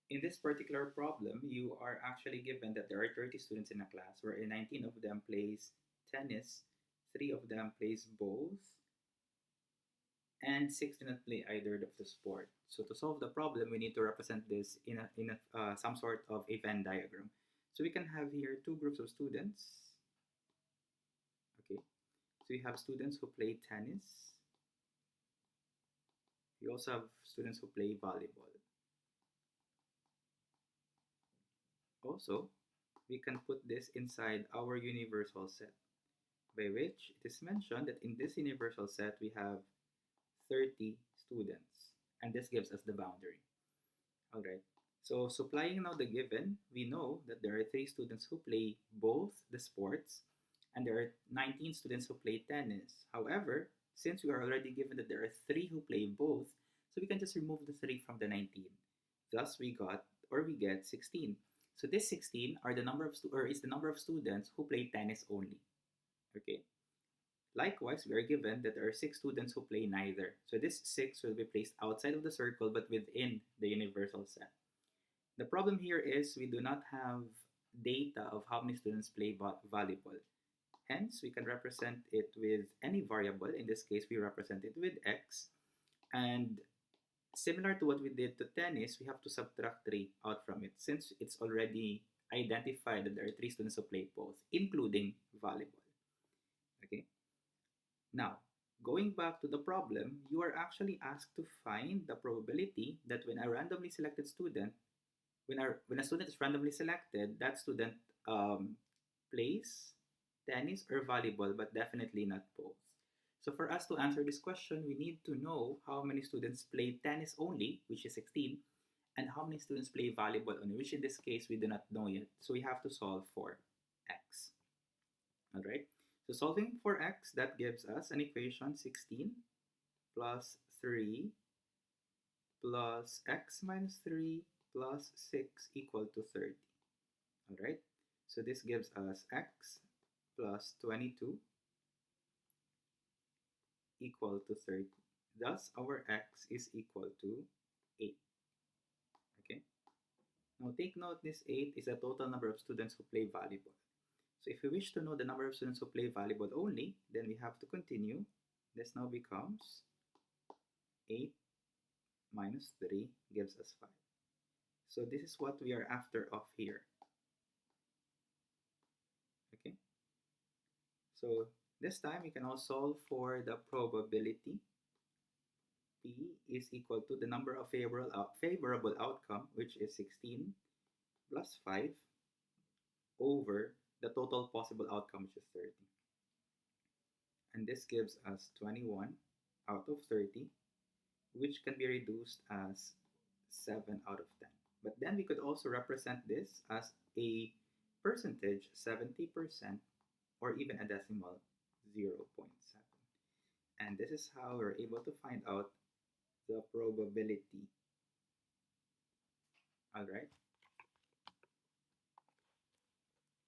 In this particular problem, you are actually given that there are 30 students in a class where 19 of them plays tennis, 3 of them plays both, and 6 do not play either of the sport. So to solve the problem, we need to represent this in some sort of a Venn diagram. So we can have here two groups of students. Okay, so we have students who play tennis. We also have students who play volleyball. Also, we can put this inside our universal set, by which it is mentioned that in this universal set we have 30 students, and this gives us the boundary. All right. So supplying now the given, we know that there are 3 students who play both the sports, and there are 19 students who play tennis. However, since we are already given that there are 3 who play both, so we can just remove the 3 from the 19. Thus, we get 16. So this 16 are the number of is the number of students who play tennis only. Okay. Likewise, we are given that there are 6 students who play neither. So this 6 will be placed outside of the circle but within the universal set. The problem here is we do not have data of how many students play volleyball. Hence, we can represent it with any variable. In this case, we represent it with x. And similar to what we did to tennis, we have to subtract 3 out from it since it's already identified that there are 3 students who play both, including volleyball. Okay. Now, going back to the problem, you are actually asked to find the probability that when a randomly selected student, when a student is randomly selected, that student plays tennis or volleyball, but definitely not both. So for us to answer this question, we need to know how many students play tennis only, which is 16, and how many students play volleyball only, which in this case we do not know yet. So we have to solve for x. All right. So solving for x, that gives us an equation 16 plus 3 plus x minus 3 plus 6 equal to 30. All right. So this gives us x plus 22 equal to 30. Thus, our x is equal to 8. Okay. Now take note, this 8 is the total number of students who play volleyball. So if we wish to know the number of students who play volleyball only, then we have to continue. This now becomes 8 minus 3 gives us 5. So this is what we are after of here. Okay. So this time we can now solve for the probability. P is equal to the number of favorable outcome, which is 16 plus 5 over the total possible outcome, which is 30. And this gives us 21 out of 30, which can be reduced as 7 out of 10. But then we could also represent this as a percentage, 70%, or even a decimal, 0.7. And this is how we're able to find out the probability. All right.